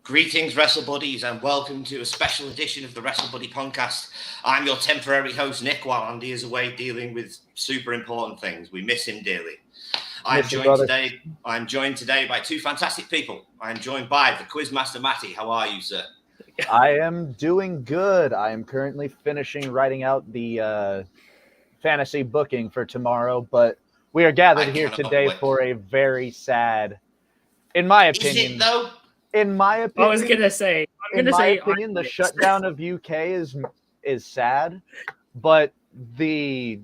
Greetings, Wrestle Buddies, and welcome to a special edition of the Wrestle Buddy podcast. I'm your temporary host, Nick, while Andy is away dealing with super important things. We miss him dearly. I'm joined today by two fantastic people. I'm joined by the Quizmaster Matty. How are you, sir? I am doing good. I am currently finishing writing out the fantasy booking for tomorrow, but we are gathered here today for a very sad, in my opinion. Is it though? In my opinion, I was gonna say. The shutdown of UK is sad, but the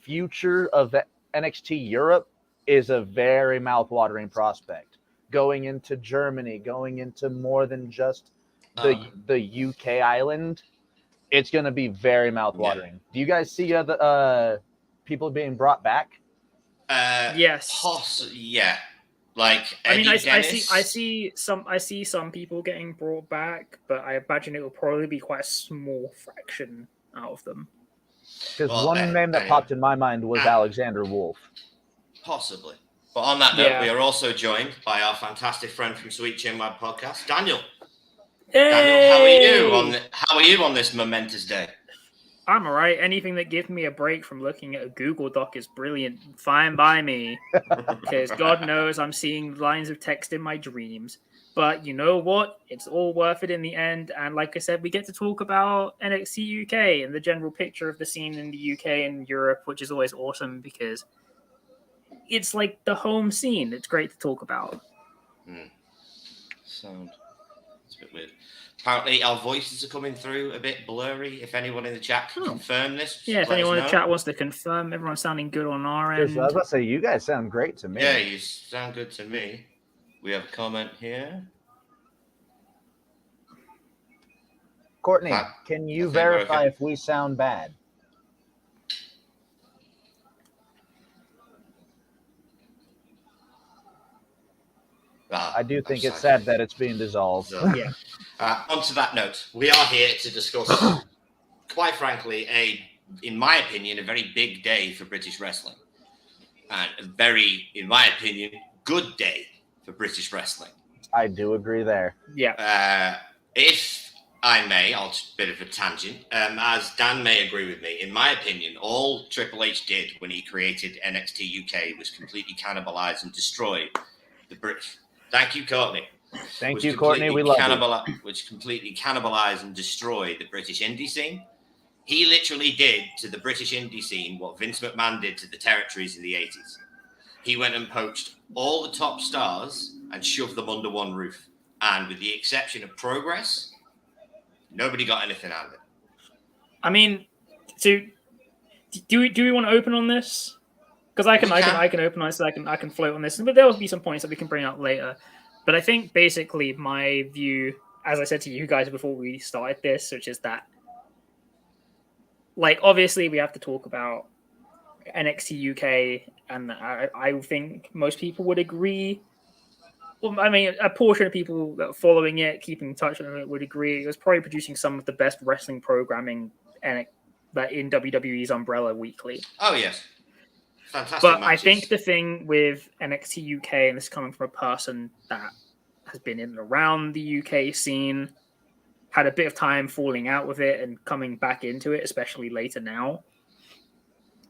future of NXT Europe is a very mouth-watering prospect. Going into Germany, going into more than just the UK island, it's going to be very mouth-watering. Yeah. Do you guys see other people being brought back? Yes. Yeah. Like Eddie I see some people getting brought back, but I imagine it will probably be quite a small fraction out of them. Because one name that popped in my mind was Alexander Wolf. Possibly. But on that note, we are also joined by our fantastic friend from Sweet Chin Wag podcast, Daniel. Hey! Daniel, how are you on this momentous day? I'm all right. Anything that gives me a break from looking at a Google Doc is brilliant. Fine by me. Because God knows I'm seeing lines of text in my dreams. But you know what? It's all worth it in the end. And like I said, we get to talk about NXT UK and the general picture of the scene in the UK and Europe, which is always awesome because it's like the home scene. It's great to talk about. Sound. It's a bit weird. Apparently, our voices are coming through a bit blurry. If anyone in the chat can confirm this, if anyone in the chat wants to confirm, everyone's sounding good on our end. I was about to say, you guys sound great to me. Yeah, you sound good to me. We have a comment here. Courtney, can you verify if we sound bad? I do think it's sad that it's being dissolved. So, onto that note, we are here to discuss, quite frankly, in my opinion, a very big day for British wrestling. And a very, in my opinion, good day for British wrestling. I do agree there. Yeah. If I may, I'll just a bit of a tangent, as Dan may agree with me, in my opinion, all Triple H did when he created NXT UK was completely cannibalize and destroy the British. Thank you, Courtney. Thank you, Courtney. We love you. Which completely cannibalized and destroyed the British indie scene. He literally did to the British indie scene what Vince McMahon did to the territories in the 80s. He went and poached all the top stars and shoved them under one roof. And with the exception of Progress, nobody got anything out of it. I mean, do we want to open on this? Because I can open on this, I can float on this, but there will be some points that we can bring up later. But I think basically my view, as I said to you guys before we started this, which is that, like, obviously we have to talk about NXT UK, and I think most people would agree. Well, I mean, a portion of people that are following it, keeping in touch with it, would agree it was probably producing some of the best wrestling programming in WWE's umbrella weekly. Oh, yes. Fantastic but matches. I think the thing with NXT UK, and this is coming from a person that has been in and around the UK scene, had a bit of time falling out with it and coming back into it, especially later now,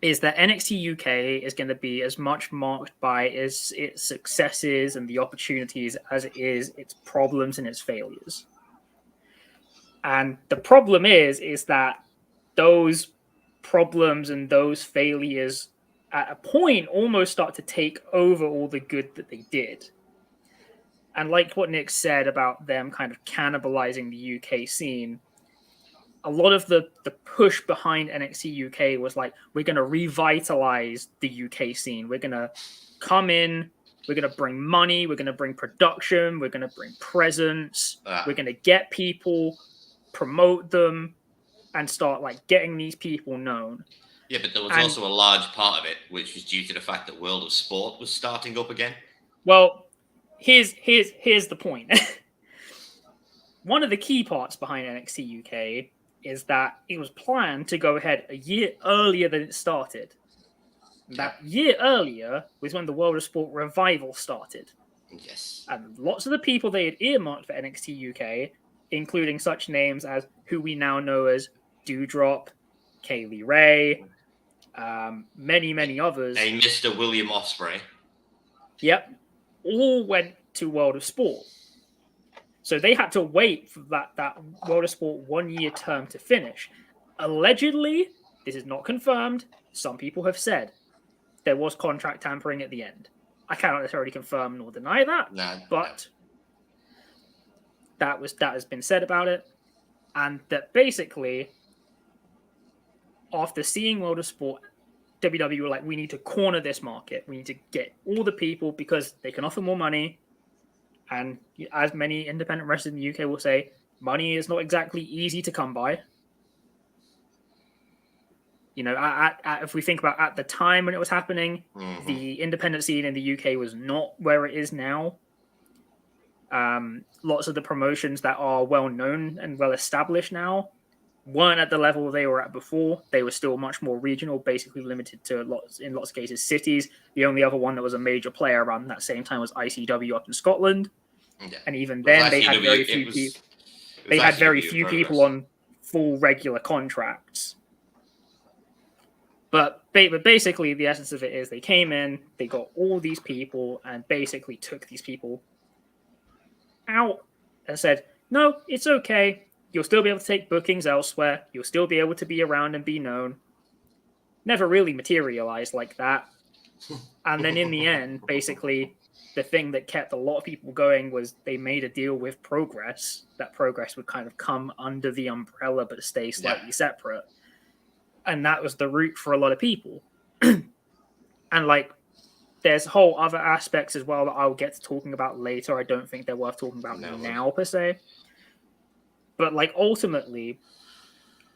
is that NXT UK is going to be as much marked by its successes and the opportunities as it is its problems and its failures. And the problem is that those problems and those failures at a point almost start to take over all the good that they did. And like what Nick said about them kind of cannibalizing the UK scene, a lot of the push behind NXT UK was like, we're going to revitalize the UK scene. We're going to come in, we're going to bring money, we're going to bring production, we're going to bring presence, we're going to get people, promote them, and start like getting these people known. Yeah, but there was also a large part of it which was due to the fact that World of Sport was starting up again. Well, here's the point. One of the key parts behind NXT UK is that it was planned to go ahead a year earlier than it started. That year earlier was when the World of Sport revival started. Yes. And lots of the people they had earmarked for NXT UK, including such names as who we now know as Doudrop, Kaylee Ray, many others. A Mr. William Ospreay. Yep. All went to World of Sport. So they had to wait for that World of Sport 1 year term to finish. Allegedly, this is not confirmed. Some people have said there was contract tampering at the end. I cannot necessarily confirm nor deny that, but that has been said about it, and that basically, after seeing World of Sport, WWE were like, we need to corner this market. We need to get all the people because they can offer more money, and as many independent wrestlers in the UK will say, money is not exactly easy to come by. You know, if we think about at the time when it was happening, the independent scene in the UK was not where it is now. Lots of the promotions that are well known and well established now weren't at the level they were at before. They were still much more regional, basically limited to in lots of cases cities. The only other one that was a major player around that same time was ICW up in Scotland, and even then they had very few people. They had very few people on full regular contracts. But basically, the essence of it is they came in, they got all these people, and basically took these people out and said, no, it's okay. You'll still be able to take bookings elsewhere. You'll still be able to be around and be known. Never really materialized like that. And then in the end, basically, the thing that kept a lot of people going was they made a deal with Progress. That Progress would kind of come under the umbrella but stay slightly separate. And that was the route for a lot of people. And like, there's whole other aspects as well that I'll get to talking about later. I don't think they're worth talking about now per se. But like, ultimately,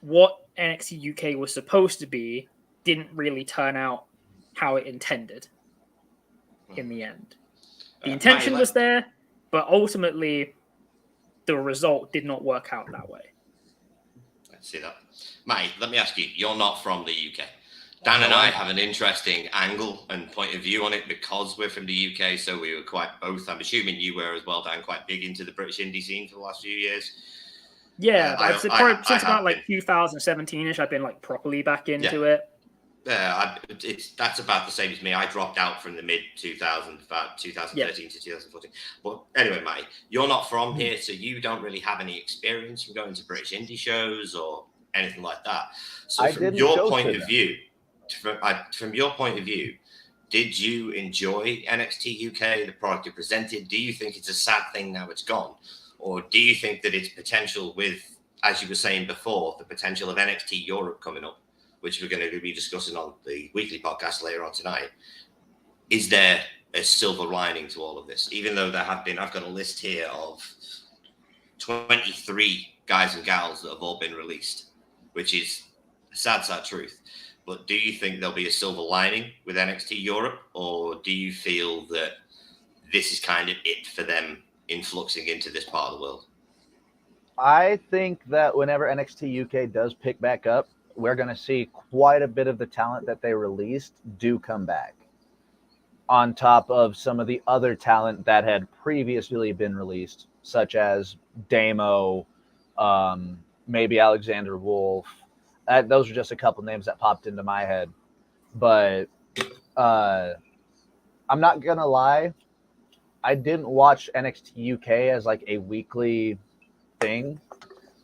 what NXT UK was supposed to be didn't really turn out how it intended in the end. The intention was there, but ultimately the result did not work out that way. I see that. Mate, let me ask you, you're not from the UK. Dan and I have an interesting angle and point of view on it because we're from the UK, so we were quite both, I'm assuming you were as well, Dan, quite big into the British indie scene for the last few years. Yeah, since about like 2017-ish, I've been like properly back into it. Yeah, that's about the same as me. I dropped out from the mid-2000s, about 2013 to 2014. But anyway, mate, you're not from here, so you don't really have any experience from going to British indie shows or anything like that. So from your point of view, did you enjoy NXT UK, the product it presented? Do you think it's a sad thing now it's gone? Or do you think that its potential with, as you were saying before, the potential of NXT Europe coming up, which we're going to be discussing on the weekly podcast later on tonight, is there a silver lining to all of this? Even though there have been, I've got a list here of 23 guys and gals that have all been released, which is a sad truth. But do you think there'll be a silver lining with NXT Europe, or do you feel that this is kind of it for them influxing into this part of the world? I think that whenever NXT UK does pick back up, we're going to see quite a bit of the talent that they released do come back, on top of some of the other talent that had previously been released, such as Damo, maybe Alexander Wolf. Those are just a couple names that popped into my head. But I'm not going to lie, I didn't watch NXT UK as like a weekly thing.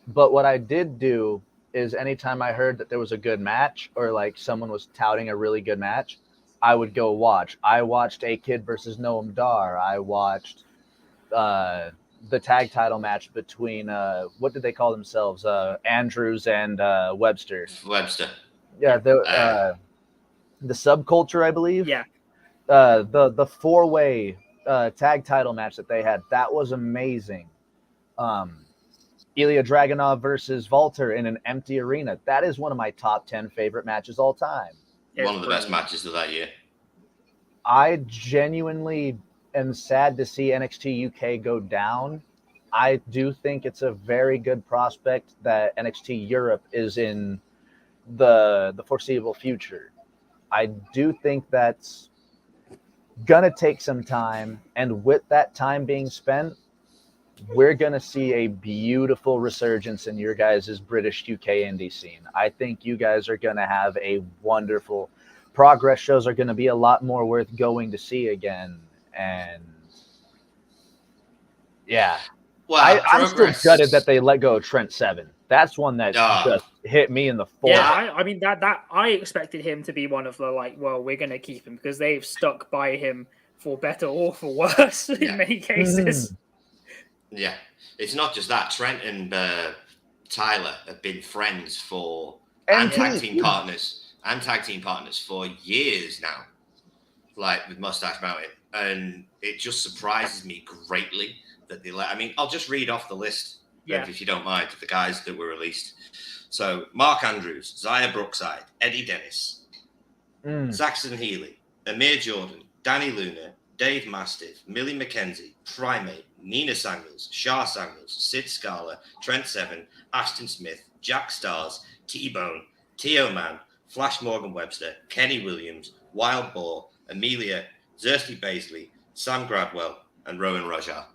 But what I did do is anytime I heard that there was a good match or like someone was touting a really good match, I would go watch. I watched A Kid versus Noam Dar. I watched the tag title match between what did they call themselves? Andrews and Webster. Yeah, the Subculture, I believe. Yeah. The four-way tag title match that they had, that was amazing. Ilya Dragunov versus Walter in an empty arena. That is one of my top 10 favorite matches all time. One of the best matches of that year. I genuinely am sad to see NXT UK go down. I do think it's a very good prospect that NXT Europe is in the foreseeable future. I do think that's gonna take some time, and with that time being spent, we're gonna see a beautiful resurgence in your guys' British UK indie scene. I think you guys are gonna have a wonderful progress. Shows are gonna be a lot more worth going to see again, and yeah. Well, I'm still gutted that they let go of Trent Seven. That's one that just hit me in the forehead. Yeah, I mean that I expected him to be one of the like, well, we're gonna keep him because they've stuck by him for better or for worse in many cases. Yeah, it's not just that. Trent and Tyler have been friends for and tag team partners for years now, like with Mustache Mountain, and it just surprises me greatly that they let. I mean, I'll just read off the list, if you don't mind, of the guys that were released. So Mark Andrews, Zaya Brookside, Eddie Dennis, Saxon Healy, Amir Jordan, Danny Luna, Dave Mastiff, Millie McKenzie, Primate, Nina Samuels, Shah Samuels, Sid Scala, Trent Seven, Ashton Smith, Jack Stars, T-Bone, T.O. Man, Flash Morgan Webster, Kenny Williams, Wild Boar, Amelia, Zirsty Baisley, Sam Gradwell, and Rowan Raja.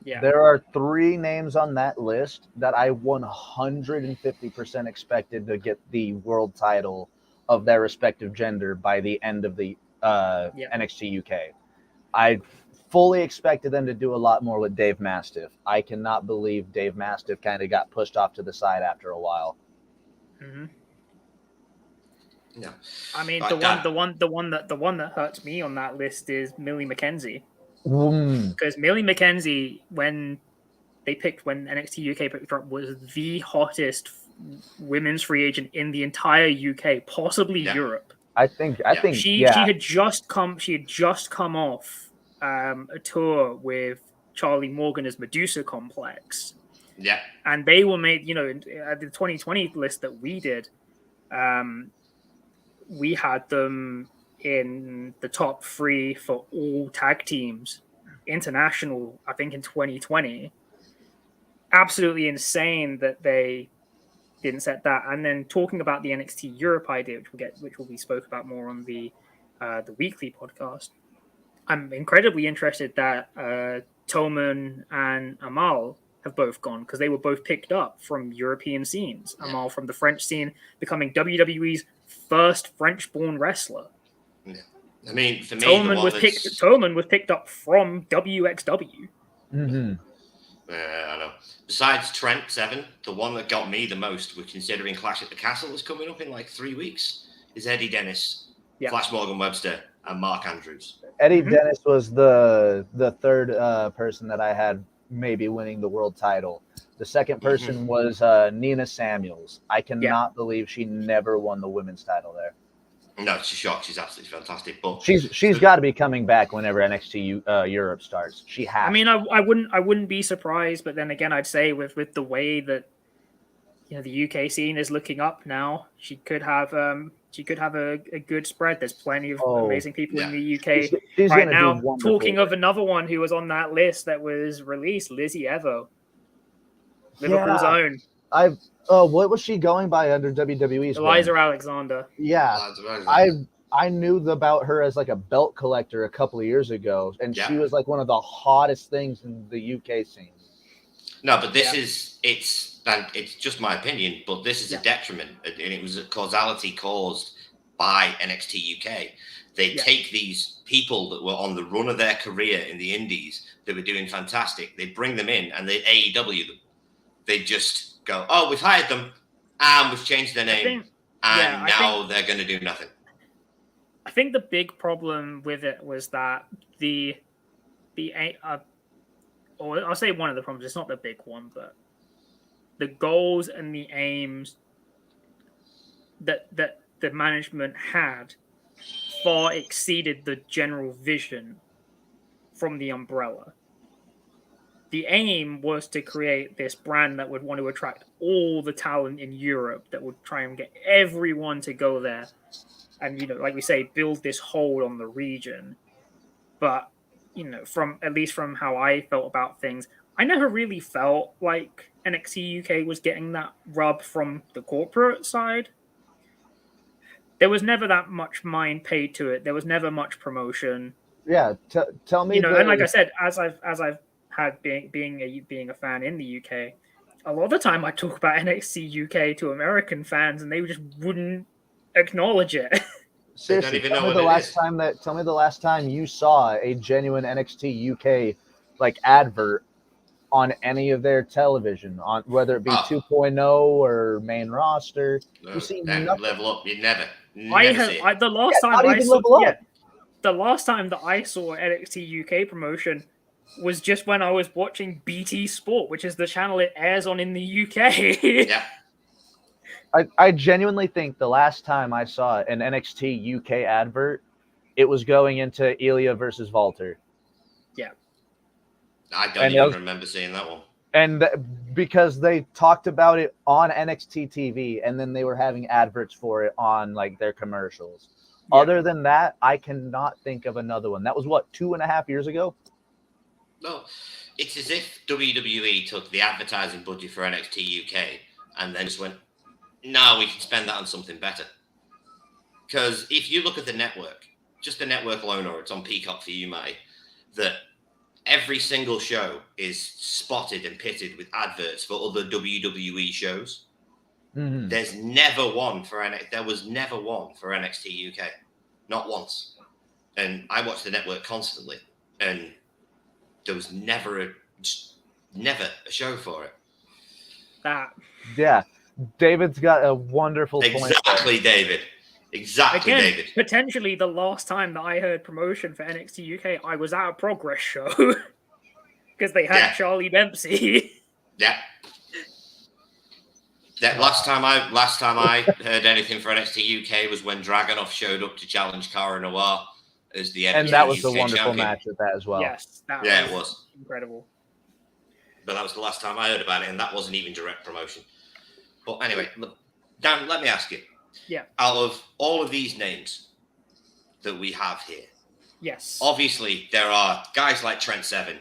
Yeah. There are 3 names on that list that I 150% expected to get the world title of their respective gender by the end of the NXT UK. I fully expected them to do a lot more with Dave Mastiff. I cannot believe Dave Mastiff kind of got pushed off to the side after a while. Mm-hmm. No, I mean the one that hurts me on that list is Millie McKenzie. Because Millie McKenzie, when NXT UK picked her up, was the hottest women's free agent in the entire UK, possibly Europe. I think she had just come off a tour with Charlie Morgan as Medusa Complex. Yeah, and they were made. At the 2020 list that we did, we had them in the top 3 for all tag teams international, I think, in 2020. Absolutely insane that they didn't set that. And then talking about the NXT Europe idea, which will be spoke about more on the weekly podcast. I'm incredibly interested that Toman and Amal have both gone, because they were both picked up from European scenes. Amal from the French scene, becoming WWE's first French-born wrestler. Yeah. I mean, for me, Toman was picked up from WXW. Mm-hmm. I know. Besides Trent Seven, the one that got me the most, we're considering Clash at the Castle is coming up in like 3 weeks, is Eddie Dennis, Flash Morgan Webster, and Mark Andrews. Eddie Dennis was the third person that I had maybe winning the world title. The second person was Nina Samuels. I cannot believe she never won the women's title there. No, she's shocked. She's absolutely fantastic. But she's got to be coming back whenever NXT Europe starts. She has. I mean, I wouldn't be surprised, but then again, I'd say with the way that the UK scene is looking up now, she could have a good spread. There's plenty of amazing people in the UK she's right now. Talking of another one who was on that list that was released, Lizzie Evo, Liverpool's own. What was she going by under WWE's? Eliza Alexander. Yeah, I knew about her as like a belt collector a couple of years ago, and she was like one of the hottest things in the UK scene. No, but this is it's just my opinion, but this is a detriment, and it was a causality caused by NXT UK. They take these people that were on the run of their career in the indies that were doing fantastic. They bring them in and they AEW them. They just go, oh, we've hired them and we've changed their name now they're going to do nothing. I think the big problem with it was that I'll say one of the problems, it's not the big one, but the goals and the aims that the management had far exceeded the general vision from the umbrella. The aim was to create this brand that would want to attract all the talent in Europe, that would try and get everyone to go there and, like we say, build this hold on the region. But from at least from how I felt about things, I never really felt like NXT UK was getting that rub from the corporate side. There was never that much mind paid to it. There was never much promotion. Yeah, tell me. And like I said, as I've had being a fan in the UK, a lot of the time I talk about NXT UK to American fans, and they just wouldn't acknowledge it. Seriously, tell me the last time you saw a genuine NXT UK like advert on any of their television, on whether it be 2.0 or main roster. No, you see nothing. Level Up, you never see it. The last time I saw the last time that I saw NXT UK promotion was just when I was watching BT Sport, which is the channel it airs on in the UK. Yeah. I genuinely think the last time I saw an NXT UK advert, it was going into Ilya versus Walter. Yeah. I don't even remember seeing that one. And because they talked about it on NXT TV, and then they were having adverts for it on like their commercials. Yeah. Other than that, I cannot think of another one. That was what, 2.5 years ago? No, it's as if WWE took the advertising budget for NXT UK and then just went, no, we can spend that on something better. Because if you look at the network, just the network alone, or it's on Peacock for you, mate, that every single show is spotted and pitted with adverts for other WWE shows. Mm-hmm. There was never one for NXT UK. Not once. And I watch the network constantly, and there was never a show for it. Yeah. David's got a wonderful point. Exactly, David. Exactly, Again, David. Potentially the last time that I heard promotion for NXT UK, I was at a Progress show because they had Charlie Dempsey. Yeah. That last time I heard anything for NXT UK was when Dragunov showed up to challenge Cara Noir as the NXT and that was UK a wonderful champion. Match at that as well. Yes, it was incredible. But that was the last time I heard about it, and that wasn't even direct promotion. But anyway, Dan, let me ask you. Yeah. Out of all of these names that we have here, yes, obviously there are guys like Trent Seven.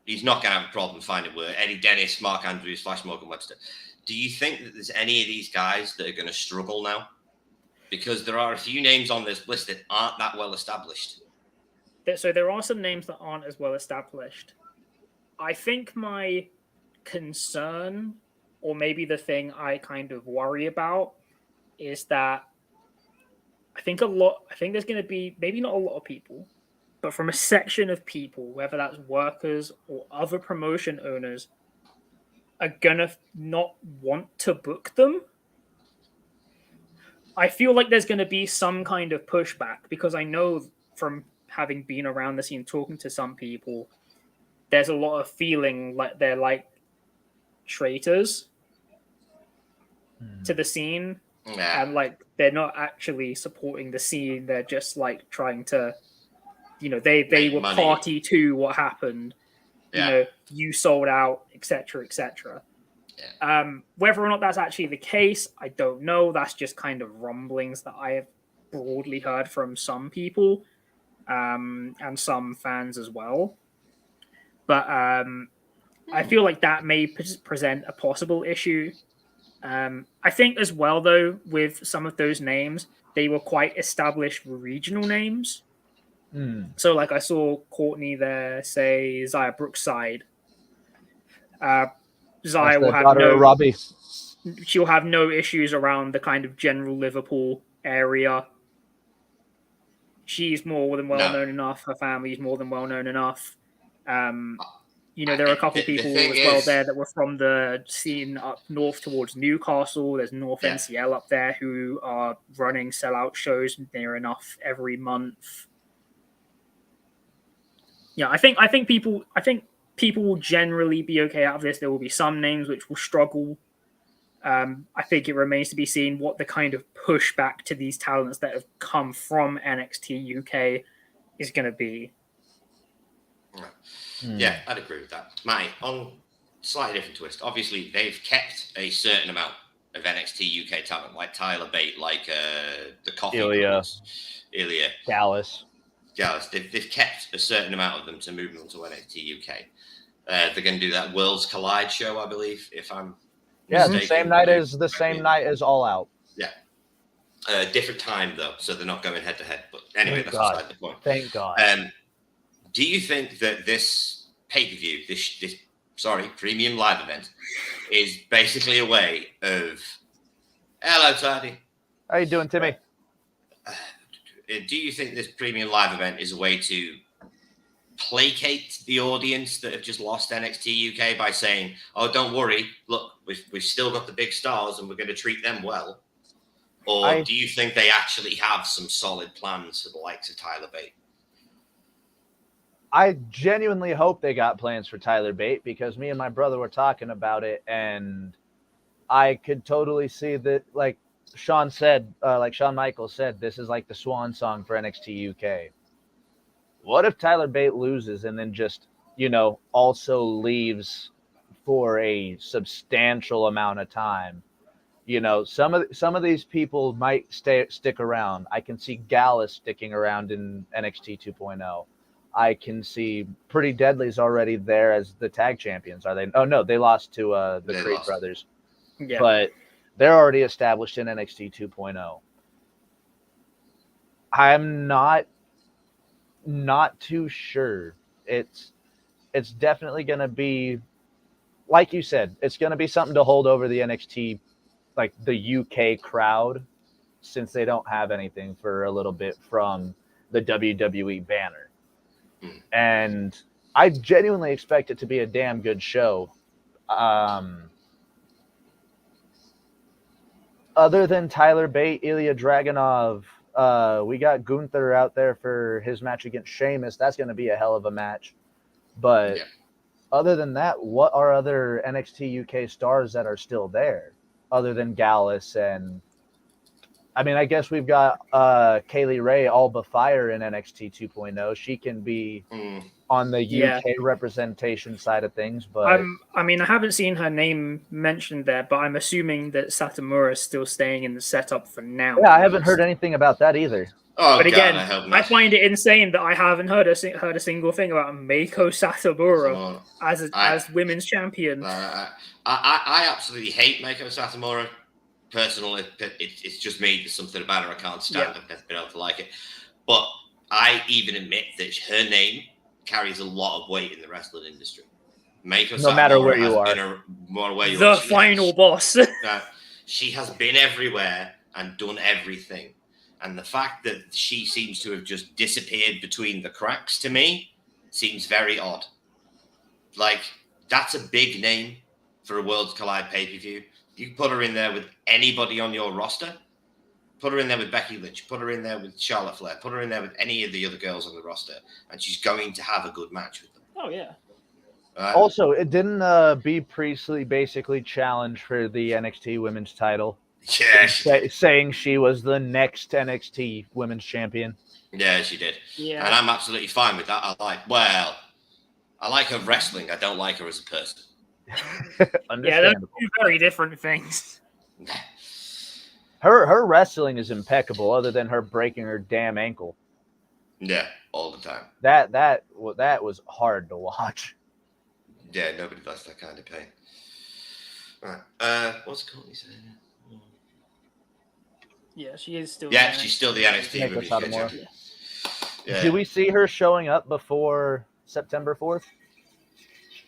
He's not going to have a problem finding work. Eddie Dennis, Mark Andrews, Flash Morgan Webster. Do you think that there's any of these guys that are going to struggle now? Because there are a few names on this list that aren't that well established. So there are some names that aren't as well established. I think my concern, or maybe the thing I kind of worry about, is that I think there's going to be, maybe not a lot of people, but from a section of people, whether that's workers or other promotion owners, are going to not want to book them. I feel like there's going to be some kind of pushback, because I know from having been around the scene, talking to some people, there's a lot of feeling like they're like traitors to the scene. Yeah. And like they're not actually supporting the scene, they're just like trying to, they were money. Party to what happened. Yeah. You sold out, etc., etc. Yeah. Whether or not that's actually the case, I don't know. That's just kind of rumblings that I have broadly heard from some people, and some fans as well. But I feel like that may present a possible issue. I think as well, though, with some of those names, they were quite established regional names. So, like, I saw Courtney there say Zaya Brookside. Zaya will have she'll have no issues around the kind of general Liverpool area. She's more than well known enough. Her family's more than well known enough. There are a couple of people as well there that were from the scene up north towards Newcastle. There's North NCL up there who are running sellout shows near enough every month. Yeah, I think people will generally be okay out of this. There will be some names which will struggle. I think it remains to be seen what the kind of pushback to these talents that have come from NXT UK is going to be. Yeah, I'd agree with that. Mate, on slightly different twist, obviously they've kept a certain amount of NXT UK talent, like Tyler Bate, like the Coffee Ilya Ilya. Dallas. Gallus, they've kept a certain amount of them to move them to NXT UK. They're going to do that Worlds Collide show, I believe, if I'm the mistaken. same night as All Out. Yeah. Different time, though, so they're not going head-to-head. But anyway, that's beside the point. Thank God. Do you think that this pay-per-view, this premium live event, is basically a way of... Hello, Tidy. How you doing, Timmy? Do you think this premium live event is a way to placate the audience that have just lost NXT UK by saying, "Oh, don't worry, look, we've still got the big stars and we're going to treat them well"? Or do you think they actually have some solid plans for the likes of Tyler Bate? I genuinely hope they got plans for Tyler Bate, because me and my brother were talking about it, and I could totally see that, like Shawn Michaels said, this is like the swan song for NXT UK. What if Tyler Bate loses and then just, also leaves for a substantial amount of time? Some of these people might stick around. I can see Gallus sticking around in NXT 2.0. I can see Pretty Deadly's already there as the tag champions. Are they? Oh no, they lost to the Creed brothers. Yeah. But they're already established in NXT 2.0. I'm not too sure. It's definitely going to be, like you said, it's going to be something to hold over the NXT, like the UK crowd, since they don't have anything for a little bit from the WWE banner. And I genuinely expect it to be a damn good show. Other than Tyler Bate, Ilya Dragunov, we got Gunther out there for his match against Sheamus. That's going to be a hell of a match. But other than that, what are other NXT UK stars that are still there other than Gallus? And I mean, I guess we've got Kaylee Ray, Alba Fire in NXT 2.0. She can be on the UK representation side of things. But I haven't seen her name mentioned there, but I'm assuming that Satomura is still staying in the setup for now. Yeah, I haven't heard anything about that either. Oh, but again, God, I find it insane that I haven't heard a single thing about Meiko Satomura as women's champion. I absolutely hate Meiko Satomura. Personally, it's just me. There's something about her I can't stand. I've never been able to like it. But I even admit that her name carries a lot of weight in the wrestling industry. Meiko Satomura matter where you are. The final boss. She has been everywhere and done everything. And the fact that she seems to have just disappeared between the cracks, to me, seems very odd. Like, that's a big name for a Worlds Collide pay-per-view. You can put her in there with anybody on your roster. Put her in there with Becky Lynch. Put her in there with Charlotte Flair. Put her in there with any of the other girls on the roster. And she's going to have a good match with them. Oh, yeah. Also, it didn't Bea Priestley basically challenge for the NXT women's title? Yeah. Saying she was the next NXT women's champion. Yeah, she did. Yeah. And I'm absolutely fine with that. I like her wrestling. I don't like her as a person. Yeah, they're two very different things. Her wrestling is impeccable, other than her breaking her damn ankle. Yeah, all the time. That was hard to watch. Yeah, nobody likes that kind of pain. Right. What's Courtney saying? Yeah, she is still. Yeah, she's still the NXT Women's Champion. Yeah. Do we see her showing up before September 4th?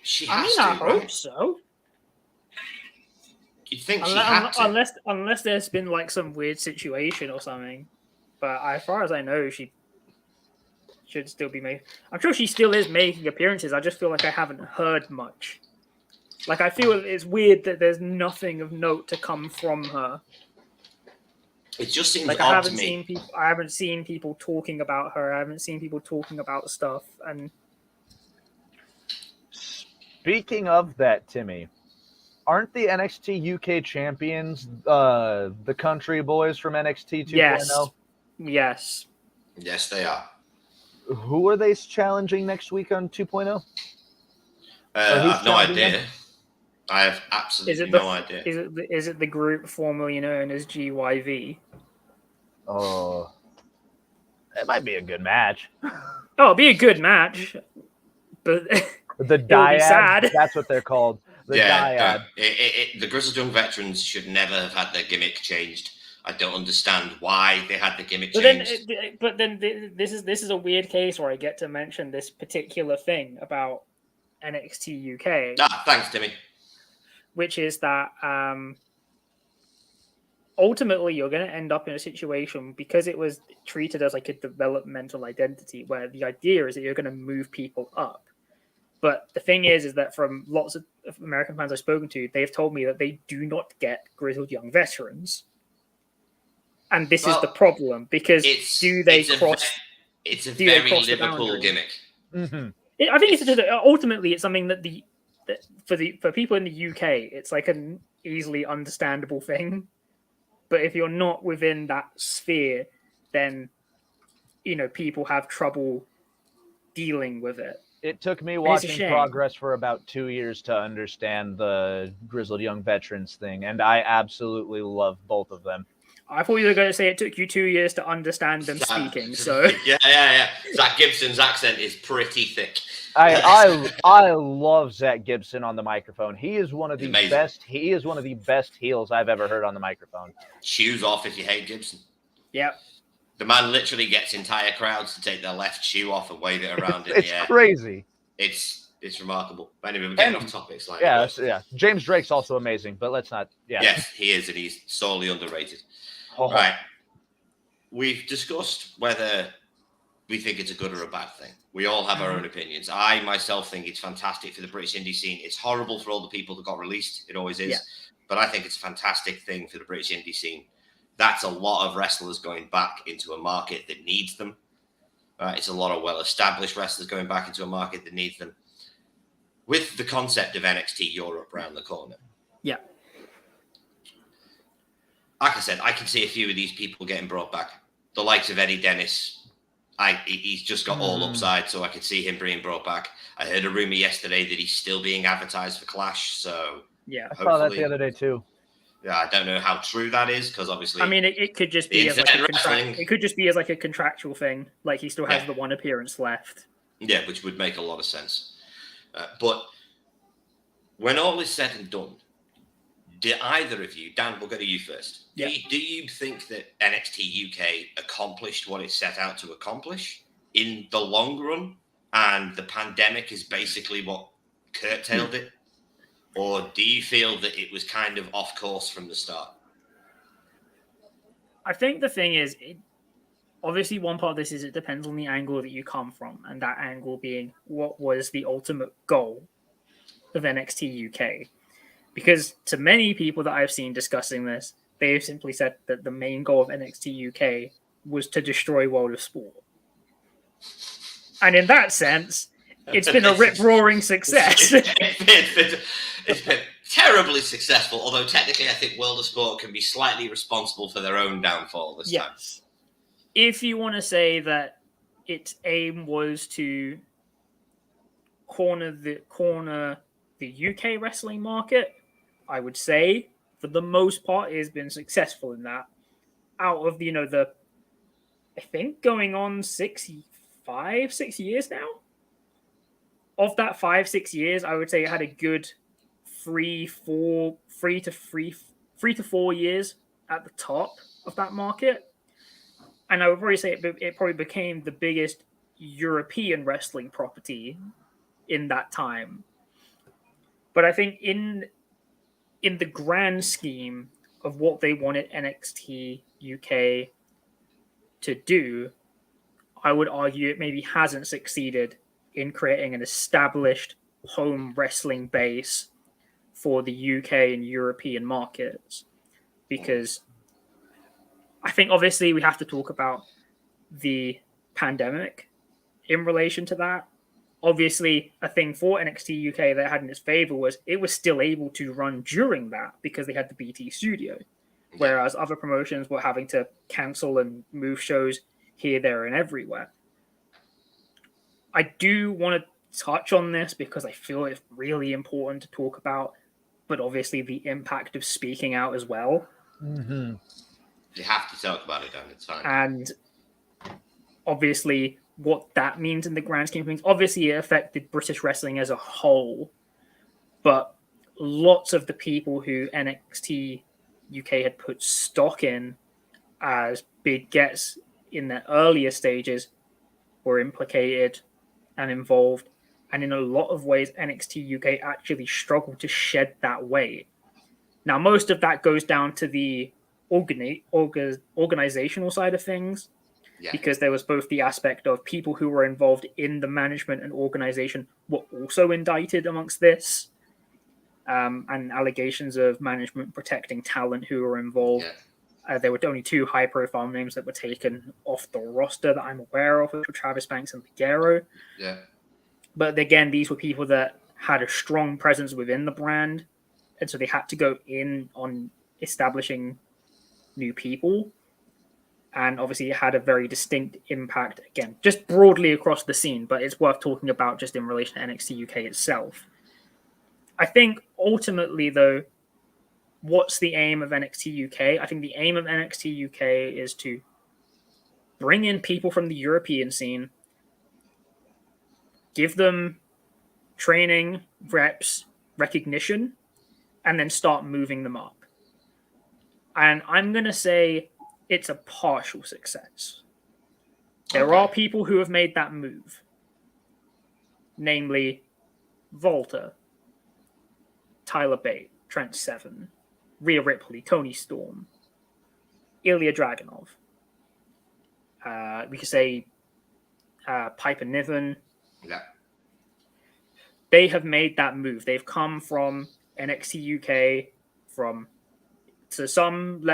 She has I hope so. You'd think she had to. Unless there's been like some weird situation or something. But as far as I know, she should still be making. I'm sure she still is making appearances. I just feel like I haven't heard much. Like, I feel it's weird that there's nothing of note to come from her. It just seems like odd to me. I haven't seen people talking about her. I haven't seen people talking about stuff. And speaking of that, Timmy, aren't the NXT UK champions the country boys from NXT 2.0? Yes. Yes, they are. Who are they challenging next week on 2.0? I have no idea. I have absolutely no idea. Is it the group formerly known as GYV? Oh. It might be a good match. Oh, it'll be a good match, but The it will be sad. dyad, that's what they're called. The dyad. The Grizzled Young Veterans should never have had their gimmick changed. I don't understand why they had the gimmick changed. This is a weird case where I get to mention this particular thing about NXT UK. Thanks, Timmy. Which is that ultimately you're going to end up in a situation, because it was treated as like a developmental identity, where the idea is that you're going to move people up. But the thing is that from lots of American fans I've spoken to, they've told me that they do not get Grizzled Young Veterans. And this is the problem, because it's a very Liverpool gimmick. Mm-hmm. I think it's just ultimately it's something that for people in the UK, it's like an easily understandable thing. But if you're not within that sphere, then people have trouble dealing with it. It took me watching Progress for about 2 years to understand the Grizzled Young Veterans thing, and I absolutely love both of them. I thought you were going to say it took you 2 years to understand them speaking. So yeah. Zach Gibson's accent is pretty thick. I love Zach Gibson on the microphone. He is one of the best. He is one of the best heels I've ever heard on the microphone. Shoes off if you hate Gibson. Yeah. The man literally gets entire crowds to take their left shoe off and wave it around in the air. It's crazy. It's remarkable. Anyway, we're getting off topic slightly. Yeah. James Drake's also amazing, but let's not. Yeah. Yes, he is, and he's sorely underrated. Oh. Right. We've discussed whether we think it's a good or a bad thing. We all have our own opinions. I myself think it's fantastic for the British indie scene. It's horrible for all the people that got released. It always is. Yeah. But I think it's a fantastic thing for the British indie scene. That's a lot of wrestlers going back into a market that needs them. It's a lot of well-established wrestlers going back into a market that needs them. With the concept of NXT Europe around the corner. Yeah. Like I said, I can see a few of these people getting brought back. The likes of Eddie Dennis, he's just got all upside, so I could see him being brought back. I heard a rumor yesterday that he's still being advertised for Clash, so yeah, I saw that the other day too. Yeah, I don't know how true that is, because obviously, I mean, it could just be as like a contractual thing. Like he still has the one appearance left. Yeah, which would make a lot of sense. But when all is said and done, do either of you, Dan, we'll go to you first. Yeah. Do you think that NXT UK accomplished what it set out to accomplish in the long run, and the pandemic is basically what curtailed it? Or do you feel that it was kind of off course from the start? I think the thing is, obviously one part of this is it depends on the angle that you come from, and that angle being what was the ultimate goal of NXT UK. Because to many people that I've seen discussing this, they've simply said that the main goal of NXT UK was to destroy World of Sport. And in that sense, it's been a rip-roaring success. It's been terribly successful, although technically I think World of Sport can be slightly responsible for their own downfall this time. If you want to say that its aim was to corner the UK wrestling market, I would say for the most part it has been successful in that. Out of I think going on 6 years now. Of that 5-6 years, I would say it had a good 3 to 4 years at the top of that market. And I would probably say it probably became the biggest European wrestling property in that time. But I think in the grand scheme of what they wanted NXT UK to do, I would argue it maybe hasn't succeeded in creating an established home wrestling base for the UK and European markets. Because I think obviously we have to talk about the pandemic in relation to that. Obviously, a thing for NXT UK that had in its favor was it was still able to run during that because they had the BT studio, whereas other promotions were having to cancel and move shows here, there, and everywhere. I do want to touch on this because I feel it's really important to talk about, but obviously the impact of speaking out as well. Mm-hmm. You have to talk about it, Dan. It's fine. And obviously what that means in the grand scheme of things. Obviously, it affected British wrestling as a whole, but lots of the people who NXT UK had put stock in as big gets in the earlier stages were implicated and involved. And in a lot of ways, NXT UK actually struggled to shed that weight. Now, most of that goes down to the organizational side of things, because there was both the aspect of people who were involved in the management and organization were also indicted amongst this, and allegations of management protecting talent who were involved. There were only 2 high-profile names that were taken off the roster that I'm aware of, which were Travis Banks and Ligero. Yeah. But again, these were people that had a strong presence within the brand, and so they had to go in on establishing new people. And obviously it had a very distinct impact, again, just broadly across the scene, but it's worth talking about just in relation to NXT UK itself. I think ultimately, though, what's the aim of NXT UK? I think the aim of NXT UK is to bring in people from the European scene, give them training, reps, recognition, and then start moving them up. And I'm going to say it's a partial success. There are people who have made that move, namely Volta, Tyler Bate, Trent Seven, Rhea Ripley, Tony Storm, Ilya Dragunov. We could say Piper Niven. Yeah. They have made that move. They've come from NXT UK, for some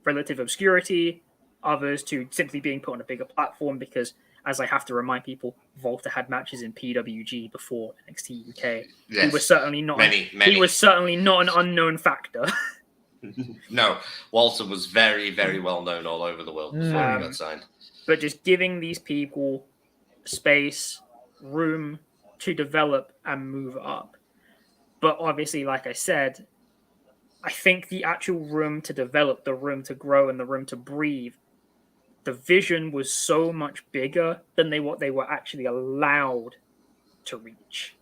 relative obscurity, others to simply being put on a bigger platform, because, as I have to remind people, Volta had matches in PWG before NXT UK. Yes. He was certainly not many. He was certainly not an unknown factor. No, Walter was very, very well known all over the world before he got signed. But just giving these people space, room to develop and move up. But obviously, like I said, I think the actual room to develop, the room to grow, and the room to breathe, the vision was so much bigger than what they were actually allowed to reach.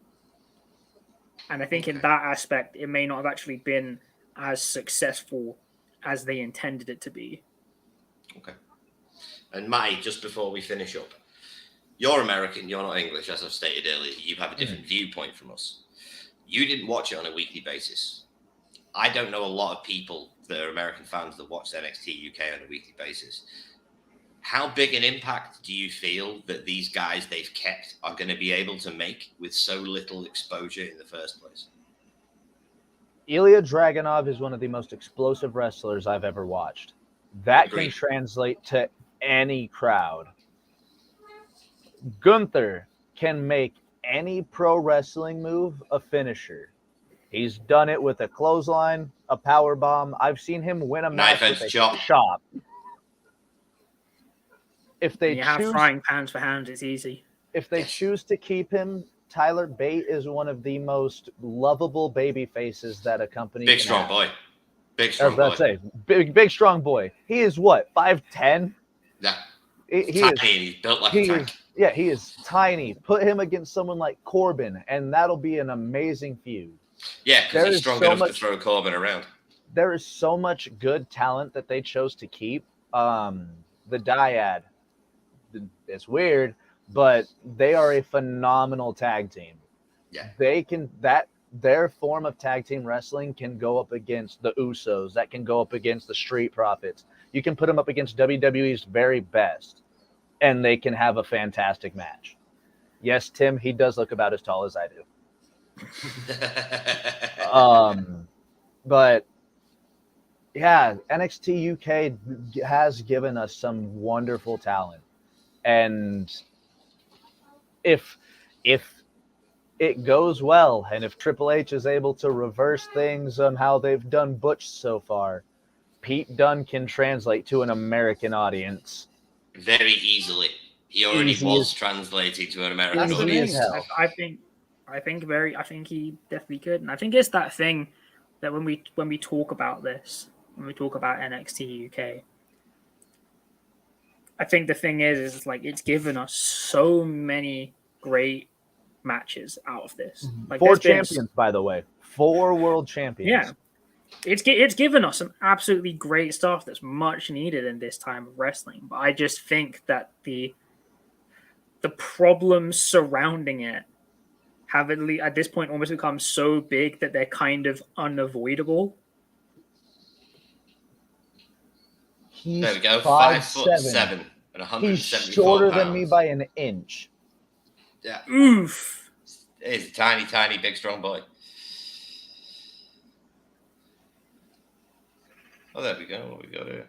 And I think in that aspect, it may not have actually been as successful as they intended it to be. Okay. And Matty, just before we finish up, you're American, you're not English, as I've stated earlier. You have a different viewpoint from us. You didn't watch it on a weekly basis. I don't know a lot of people that are American fans that watch NXT UK on a weekly basis. How big an impact do you feel that these guys they've kept are going to be able to make with so little exposure in the first place? Ilya Dragunov is one of the most explosive wrestlers I've ever watched. That can translate to any crowd. Gunther can make any pro wrestling move a finisher. He's done it with a clothesline, a power bomb. I've seen him win a match with a chop. If they have frying pans for hands, it's easy. If they choose to keep him, Tyler Bate is one of the most lovable baby faces that a company big can strong have. boy. Big strong boy. Big strong boy. He is what, 5'10"? Yeah. He's built like a tank. He is tiny. Put him against someone like Corbin, and that'll be an amazing feud. Yeah, because he's strong enough to throw Corbin around. There is so much good talent that they chose to keep. The Dyad, it's weird, but they are a phenomenal tag team. Yeah. Their form of tag team wrestling can go up against the Usos. That can go up against the Street Profits. You can put them up against WWE's very best, and they can have a fantastic match. Yes, Tim, he does look about as tall as I do. But yeah, NXT UK has given us some wonderful talent, and if it goes well, and if Triple H is able to reverse things on how they've done Butch so far, Pete Dunne can translate to an American audience very easily. He already was translated to an American audience. I think he definitely could, and I think it's that thing that when we talk about this, when we talk about NXT UK, I think the thing is like it's given us so many great matches out of this. Like 4 champions, by the way. 4 world champions. Yeah. It's given us some absolutely great stuff that's much needed in this time of wrestling. But I just think that the problems surrounding it have at this point almost become so big that they're kind of unavoidable. He's there we go. 5'7" and 174 He's shorter pounds. than me by an inch. Yeah. Oof. He's a tiny, tiny, big, strong boy. Oh, there we go. What we got here?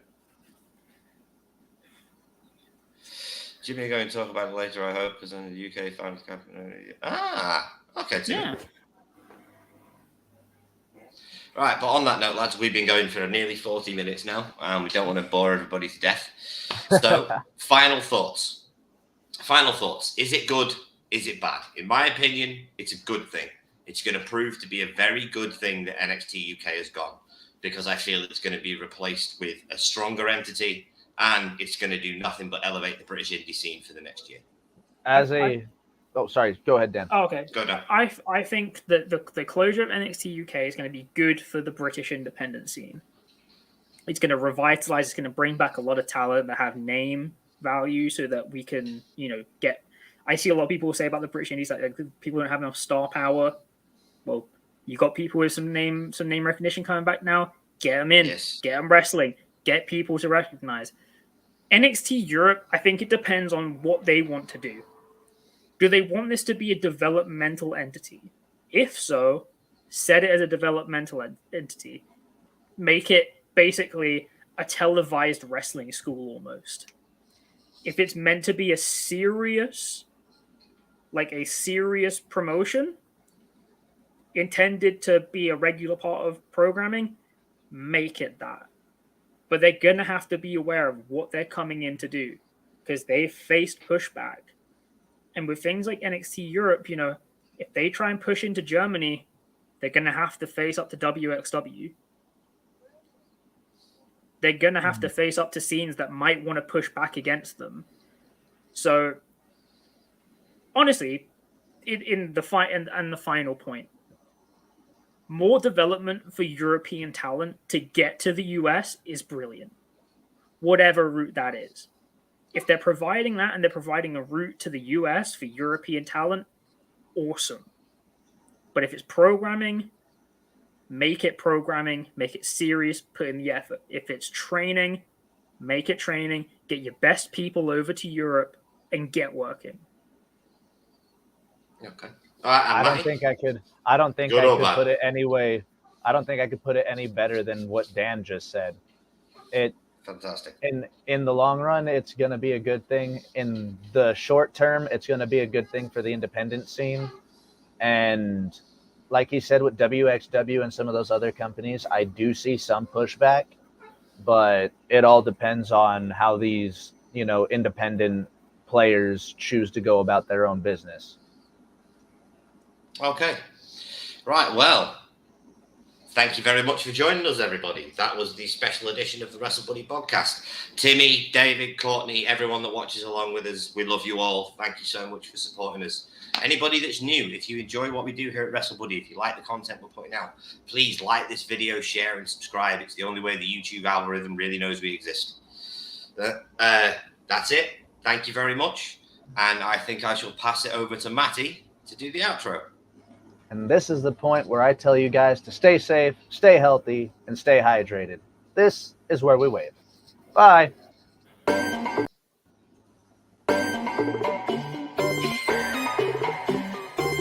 Jimmy are going to talk about it later, I hope, because in the UK finals company. Okay, Jimmy. Yeah. Right, but on that note, lads, we've been going for nearly 40 minutes now, and we don't want to bore everybody to death. So, final thoughts. Final thoughts. Is it good? Is it bad? In my opinion, it's a good thing. It's going to prove to be a very good thing that NXT UK has gone, because I feel it's going to be replaced with a stronger entity, and it's going to do nothing but elevate the British indie scene for the next year. Sorry, go ahead, Dan. Oh, okay. Go down. I think that the closure of NXT UK is going to be good for the British independent scene. It's going to revitalize. It's going to bring back a lot of talent that have name value, so that we can, get. I see a lot of people say about the British indies like people don't have enough star power. Well, you got people with some name recognition coming back now. Get them in. Yes. Get them wrestling. Get people to recognize. NXT Europe, I think it depends on what they want to do. Do they want this to be a developmental entity? If so, set it as a developmental entity. Make it basically a televised wrestling school almost. If it's meant to be a serious promotion, intended to be a regular part of programming, make it that. But they're going to have to be aware of what they're coming in to do, because they've faced pushback. And with things like NXT Europe, if they try and push into Germany, they're going to have to face up to WXW. They're going to have to face up to scenes that might want to push back against them. So, honestly, in the fight and the final point, more development for European talent to get to the US is brilliant. Whatever route that is. If they're providing that and they're providing a route to the US for European talent, awesome. But if it's programming, make it serious, put in the effort. If it's training, make it training, get your best people over to Europe and get working. Okay. I don't think I could put it anyway. I don't think I could put it any better than what Dan just said. Fantastic. In the long run, it's going to be a good thing. In the short term, it's going to be a good thing for the independent scene. And like he said, with WXW and some of those other companies, I do see some pushback, but it all depends on how these, independent players choose to go about their own business. Okay. Right. Well, thank you very much for joining us, everybody. That was the special edition of the Wrestle Buddy podcast. Timmy, David, Courtney, everyone that watches along with us, we love you all. Thank you so much for supporting us. Anybody that's new, if you enjoy what we do here at Wrestle Buddy, if you like the content we're putting out, please like this video, share, and subscribe. It's the only way the YouTube algorithm really knows we exist. That's it. Thank you very much. And I think I shall pass it over to Matty to do the outro. And this is the point where I tell you guys to stay safe, stay healthy, and stay hydrated. This is where we wave. Bye.